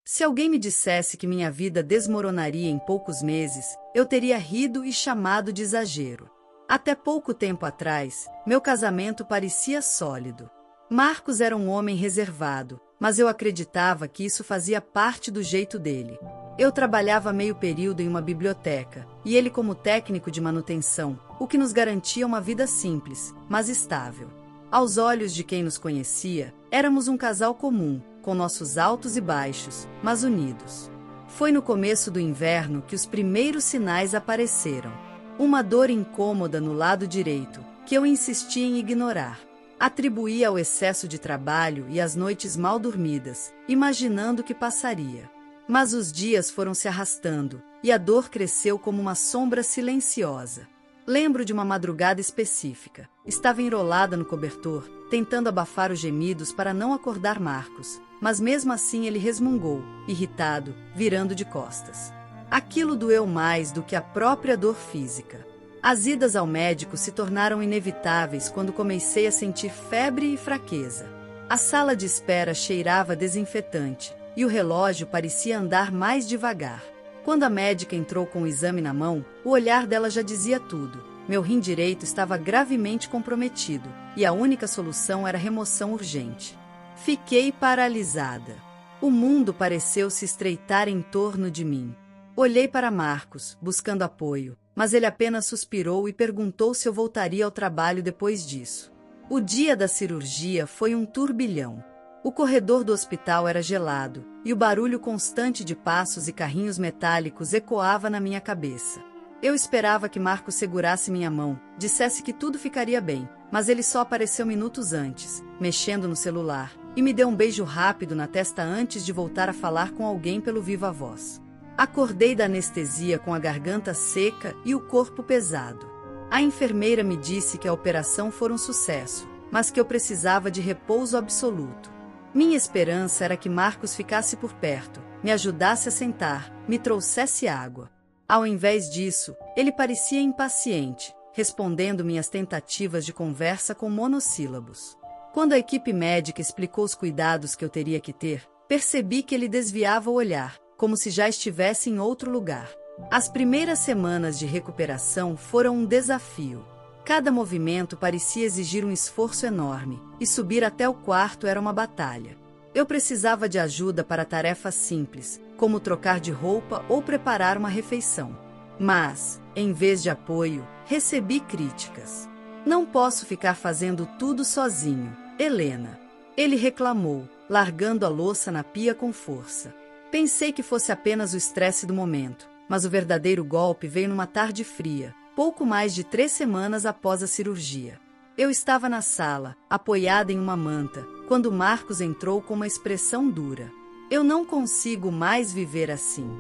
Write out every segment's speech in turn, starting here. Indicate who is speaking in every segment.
Speaker 1: Se alguém me dissesse que minha vida desmoronaria em poucos meses, eu teria rido e chamado de exagero. Até pouco tempo atrás, meu casamento parecia sólido. Marcos era um homem reservado, mas eu acreditava que isso fazia parte do jeito dele. Eu trabalhava meio período em uma biblioteca, e ele como técnico de manutenção, o que nos garantia uma vida simples, mas estável. Aos olhos de quem nos conhecia, éramos um casal comum, com nossos altos e baixos, mas unidos. Foi no começo do inverno que os primeiros sinais apareceram. Uma dor incômoda no lado direito, que eu insisti em ignorar. Atribuía ao excesso de trabalho e às noites mal dormidas, imaginando que passaria. Mas os dias foram se arrastando, e a dor cresceu como uma sombra silenciosa. Lembro de uma madrugada específica. Estava enrolada no cobertor, tentando abafar os gemidos para não acordar Marcos, mas mesmo assim ele resmungou, irritado, virando de costas. Aquilo doeu mais do que a própria dor física. As idas ao médico se tornaram inevitáveis quando comecei a sentir febre e fraqueza. A sala de espera cheirava desinfetante, e o relógio parecia andar mais devagar. Quando a médica entrou com o exame na mão, o olhar dela já dizia tudo. Meu rim direito estava gravemente comprometido, e a única solução era remoção urgente. Fiquei paralisada. O mundo pareceu se estreitar em torno de mim. Olhei para Marcos, buscando apoio, mas ele apenas suspirou e perguntou se eu voltaria ao trabalho depois disso. O dia da cirurgia foi um turbilhão. O corredor do hospital era gelado, e o barulho constante de passos e carrinhos metálicos ecoava na minha cabeça. Eu esperava que Marcos segurasse minha mão, dissesse que tudo ficaria bem, mas ele só apareceu minutos antes, mexendo no celular, e me deu um beijo rápido na testa antes de voltar a falar com alguém pelo viva voz. Acordei da anestesia com a garganta seca e o corpo pesado. A enfermeira me disse que a operação foi um sucesso, mas que eu precisava de repouso absoluto. Minha esperança era que Marcos ficasse por perto, me ajudasse a sentar, me trouxesse água. Ao invés disso, ele parecia impaciente, respondendo minhas tentativas de conversa com monossílabos. Quando a equipe médica explicou os cuidados que eu teria que ter, percebi que ele desviava o olhar, como se já estivesse em outro lugar. As primeiras semanas de recuperação foram um desafio. Cada movimento parecia exigir um esforço enorme, e subir até o quarto era uma batalha. Eu precisava de ajuda para tarefas simples, como trocar de roupa ou preparar uma refeição. Mas, em vez de apoio, recebi críticas. Não posso ficar fazendo tudo sozinho, Helena. Ele reclamou, largando a louça na pia com força. Pensei que fosse apenas o estresse do momento, mas o verdadeiro golpe veio numa tarde fria, pouco mais de 3 semanas após a cirurgia. Eu estava na sala, apoiada em uma manta, quando Marcos entrou com uma expressão dura. Eu não consigo mais viver assim,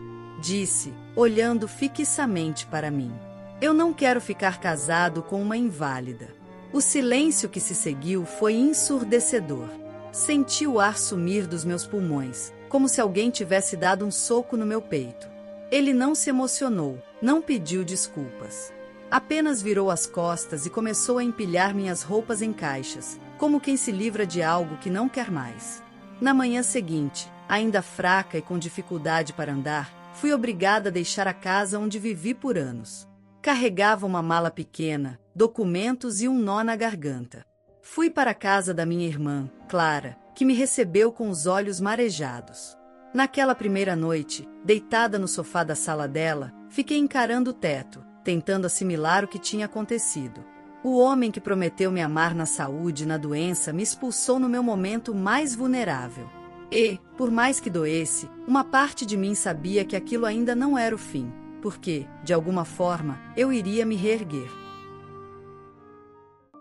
Speaker 1: disse, olhando fixamente para mim. Eu não quero ficar casado com uma inválida. O silêncio que se seguiu foi ensurdecedor. Senti o ar sumir dos meus pulmões, como se alguém tivesse dado um soco no meu peito. Ele não se emocionou, não pediu desculpas. Apenas virou as costas e começou a empilhar minhas roupas em caixas, como quem se livra de algo que não quer mais. Na manhã seguinte, ainda fraca e com dificuldade para andar, fui obrigada a deixar a casa onde vivi por anos. Carregava uma mala pequena, documentos e um nó na garganta. Fui para a casa da minha irmã, Clara, que me recebeu com os olhos marejados. Naquela primeira noite, deitada no sofá da sala dela, fiquei encarando o teto, tentando assimilar o que tinha acontecido. O homem que prometeu me amar na saúde e na doença me expulsou no meu momento mais vulnerável. E, por mais que doesse, uma parte de mim sabia que aquilo ainda não era o fim, porque, de alguma forma, eu iria me reerguer.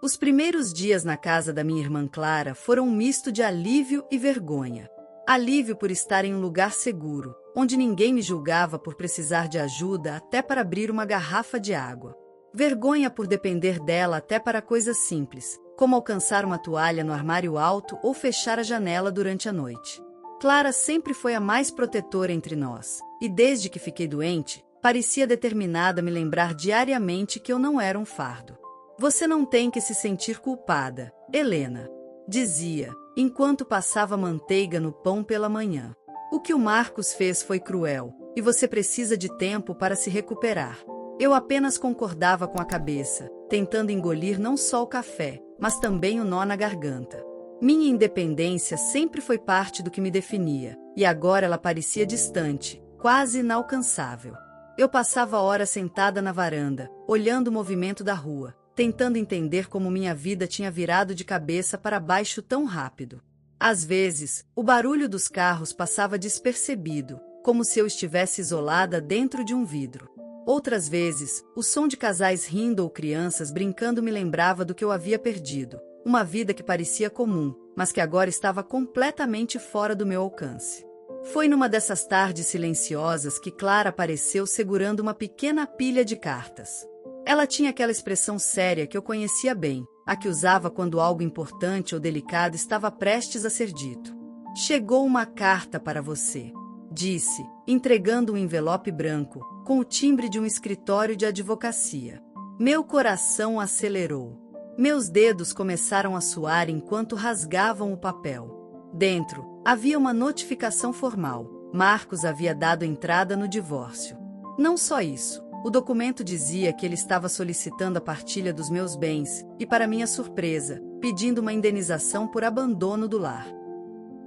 Speaker 1: Os primeiros dias na casa da minha irmã Clara foram um misto de alívio e vergonha. Alívio por estar em um lugar seguro, onde ninguém me julgava por precisar de ajuda até para abrir uma garrafa de água. Vergonha por depender dela até para coisas simples, como alcançar uma toalha no armário alto ou fechar a janela durante a noite. Clara sempre foi a mais protetora entre nós, e desde que fiquei doente, parecia determinada a me lembrar diariamente que eu não era um fardo. Você não tem que se sentir culpada, Helena, dizia, enquanto passava manteiga no pão pela manhã. O que o Marcos fez foi cruel, e você precisa de tempo para se recuperar. Eu apenas concordava com a cabeça, tentando engolir não só o café, mas também o nó na garganta. Minha independência sempre foi parte do que me definia, e agora ela parecia distante, quase inalcançável. Eu passava horas sentada na varanda, olhando o movimento da rua, tentando entender como minha vida tinha virado de cabeça para baixo tão rápido. Às vezes, o barulho dos carros passava despercebido, como se eu estivesse isolada dentro de um vidro. Outras vezes, o som de casais rindo ou crianças brincando me lembrava do que eu havia perdido. Uma vida que parecia comum, mas que agora estava completamente fora do meu alcance. Foi numa dessas tardes silenciosas que Clara apareceu segurando uma pequena pilha de cartas. Ela tinha aquela expressão séria que eu conhecia bem, a que usava quando algo importante ou delicado estava prestes a ser dito. "Chegou uma carta para você", disse, entregando um envelope branco, com o timbre de um escritório de advocacia. Meu coração acelerou. Meus dedos começaram a suar enquanto rasgavam o papel. Dentro, havia uma notificação formal. Marcos havia dado entrada no divórcio. Não só isso, o documento dizia que ele estava solicitando a partilha dos meus bens e, para minha surpresa, pedindo uma indenização por abandono do lar.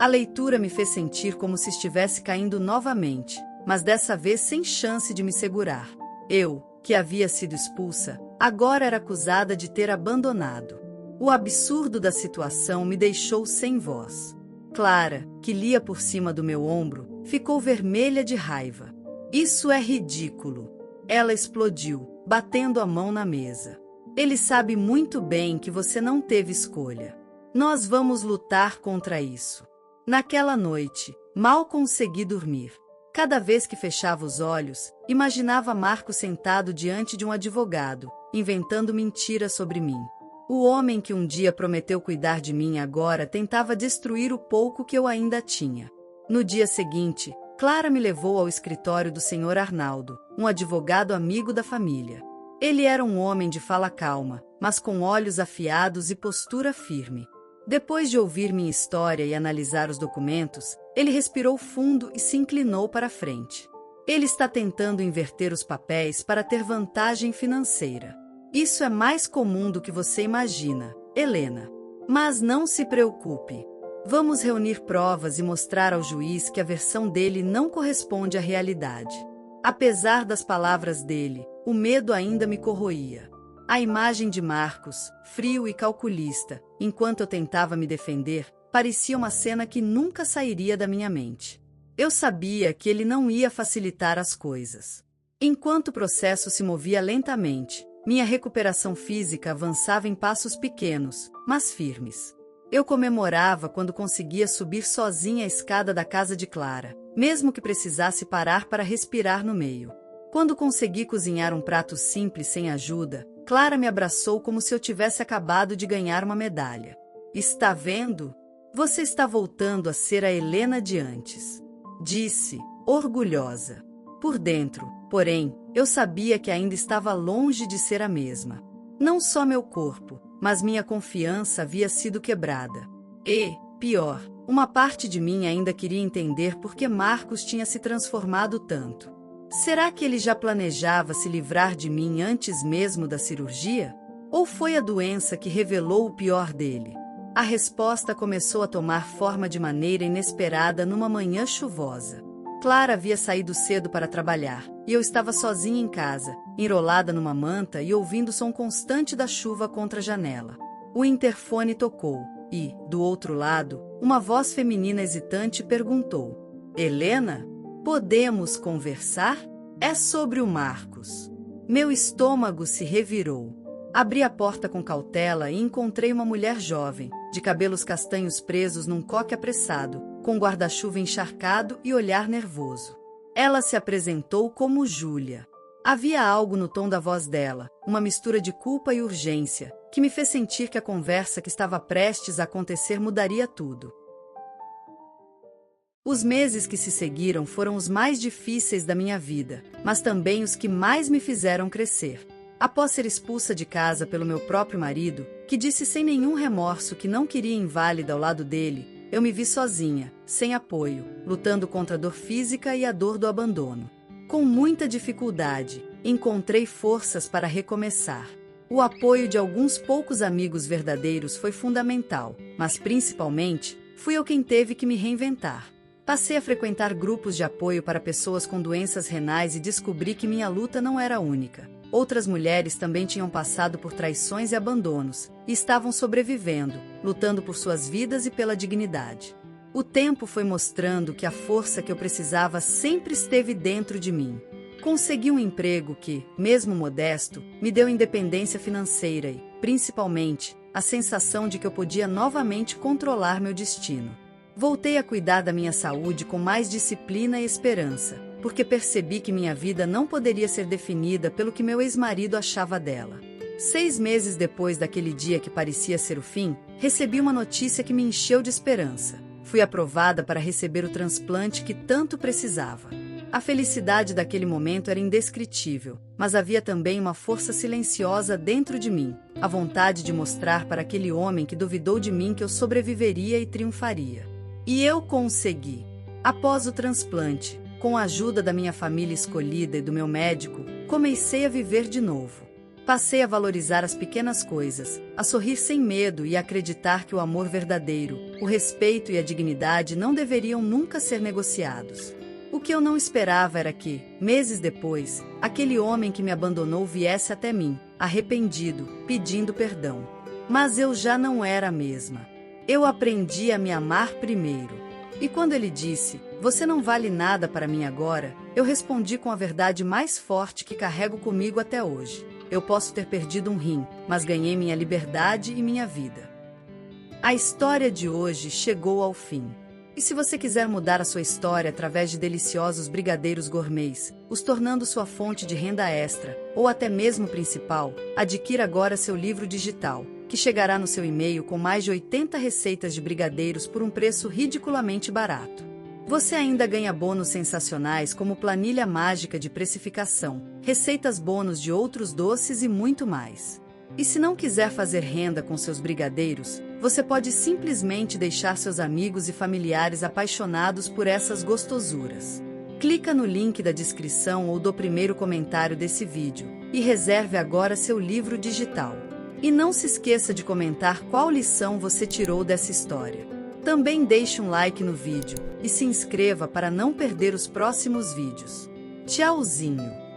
Speaker 1: A leitura me fez sentir como se estivesse caindo novamente, mas dessa vez sem chance de me segurar. Eu, que havia sido expulsa, agora era acusada de ter abandonado. O absurdo da situação me deixou sem voz. Clara, que lia por cima do meu ombro, ficou vermelha de raiva. "Isso é ridículo!" Ela explodiu, batendo a mão na mesa. "Ele sabe muito bem que você não teve escolha. Nós vamos lutar contra isso." Naquela noite, mal consegui dormir. Cada vez que fechava os olhos, imaginava Marcos sentado diante de um advogado, inventando mentiras sobre mim. O homem que um dia prometeu cuidar de mim agora tentava destruir o pouco que eu ainda tinha. No dia seguinte, Clara me levou ao escritório do Sr. Arnaldo, um advogado amigo da família. Ele era um homem de fala calma, mas com olhos afiados e postura firme. Depois de ouvir minha história e analisar os documentos, ele respirou fundo e se inclinou para a frente. "Ele está tentando inverter os papéis para ter vantagem financeira. Isso é mais comum do que você imagina, Helena. Mas não se preocupe. Vamos reunir provas e mostrar ao juiz que a versão dele não corresponde à realidade." Apesar das palavras dele, o medo ainda me corroía. A imagem de Marcos, frio e calculista, enquanto eu tentava me defender, parecia uma cena que nunca sairia da minha mente. Eu sabia que ele não ia facilitar as coisas. Enquanto o processo se movia lentamente, minha recuperação física avançava em passos pequenos, mas firmes. Eu comemorava quando conseguia subir sozinha a escada da casa de Clara, mesmo que precisasse parar para respirar no meio. Quando consegui cozinhar um prato simples sem ajuda, Clara me abraçou como se eu tivesse acabado de ganhar uma medalha. "Está vendo? Você está voltando a ser a Helena de antes", disse, orgulhosa. Por dentro, porém, eu sabia que ainda estava longe de ser a mesma. Não só meu corpo, mas minha confiança havia sido quebrada. E, pior, uma parte de mim ainda queria entender por que Marcos tinha se transformado tanto. Será que ele já planejava se livrar de mim antes mesmo da cirurgia? Ou foi a doença que revelou o pior dele? A resposta começou a tomar forma de maneira inesperada numa manhã chuvosa. Clara havia saído cedo para trabalhar, e eu estava sozinha em casa, enrolada numa manta e ouvindo o som constante da chuva contra a janela. O interfone tocou, e, do outro lado, uma voz feminina hesitante perguntou: "Helena? Podemos conversar? É sobre o Marcos." Meu estômago se revirou. Abri a porta com cautela e encontrei uma mulher jovem, de cabelos castanhos presos num coque apressado, com guarda-chuva encharcado e olhar nervoso. Ela se apresentou como Júlia. Havia algo no tom da voz dela, uma mistura de culpa e urgência, que me fez sentir que a conversa que estava prestes a acontecer mudaria tudo. Os meses que se seguiram foram os mais difíceis da minha vida, mas também os que mais me fizeram crescer. Após ser expulsa de casa pelo meu próprio marido, que disse sem nenhum remorso que não queria inválida ao lado dele, eu me vi sozinha, sem apoio, lutando contra a dor física e a dor do abandono. Com muita dificuldade, encontrei forças para recomeçar. O apoio de alguns poucos amigos verdadeiros foi fundamental, mas principalmente, fui eu quem teve que me reinventar. Passei a frequentar grupos de apoio para pessoas com doenças renais e descobri que minha luta não era única. Outras mulheres também tinham passado por traições e abandonos, e estavam sobrevivendo, lutando por suas vidas e pela dignidade. O tempo foi mostrando que a força que eu precisava sempre esteve dentro de mim. Consegui um emprego que, mesmo modesto, me deu independência financeira e, principalmente, a sensação de que eu podia novamente controlar meu destino. Voltei a cuidar da minha saúde com mais disciplina e esperança, porque percebi que minha vida não poderia ser definida pelo que meu ex-marido achava dela. 6 meses depois daquele dia que parecia ser o fim, recebi uma notícia que me encheu de esperança. Fui aprovada para receber o transplante que tanto precisava. A felicidade daquele momento era indescritível, mas havia também uma força silenciosa dentro de mim, a vontade de mostrar para aquele homem que duvidou de mim que eu sobreviveria e triunfaria. E eu consegui. Após o transplante, com a ajuda da minha família escolhida e do meu médico, comecei a viver de novo. Passei a valorizar as pequenas coisas, a sorrir sem medo e a acreditar que o amor verdadeiro, o respeito e a dignidade não deveriam nunca ser negociados. O que eu não esperava era que, meses depois, aquele homem que me abandonou viesse até mim, arrependido, pedindo perdão. Mas eu já não era a mesma. Eu aprendi a me amar primeiro. E quando ele disse, "Você não vale nada para mim agora", eu respondi com a verdade mais forte que carrego comigo até hoje. Eu posso ter perdido um rim, mas ganhei minha liberdade e minha vida. A história de hoje chegou ao fim. E se você quiser mudar a sua história através de deliciosos brigadeiros gourmets, os tornando sua fonte de renda extra, ou até mesmo principal, adquira agora seu livro digital, que chegará no seu e-mail com mais de 80 receitas de brigadeiros por um preço ridiculamente barato. Você ainda ganha bônus sensacionais como planilha mágica de precificação, receitas bônus de outros doces e muito mais. E se não quiser fazer renda com seus brigadeiros, você pode simplesmente deixar seus amigos e familiares apaixonados por essas gostosuras. Clica no link da descrição ou do primeiro comentário desse vídeo e reserve agora seu livro digital. E não se esqueça de comentar qual lição você tirou dessa história. Também deixe um like no vídeo e se inscreva para não perder os próximos vídeos. Tchauzinho!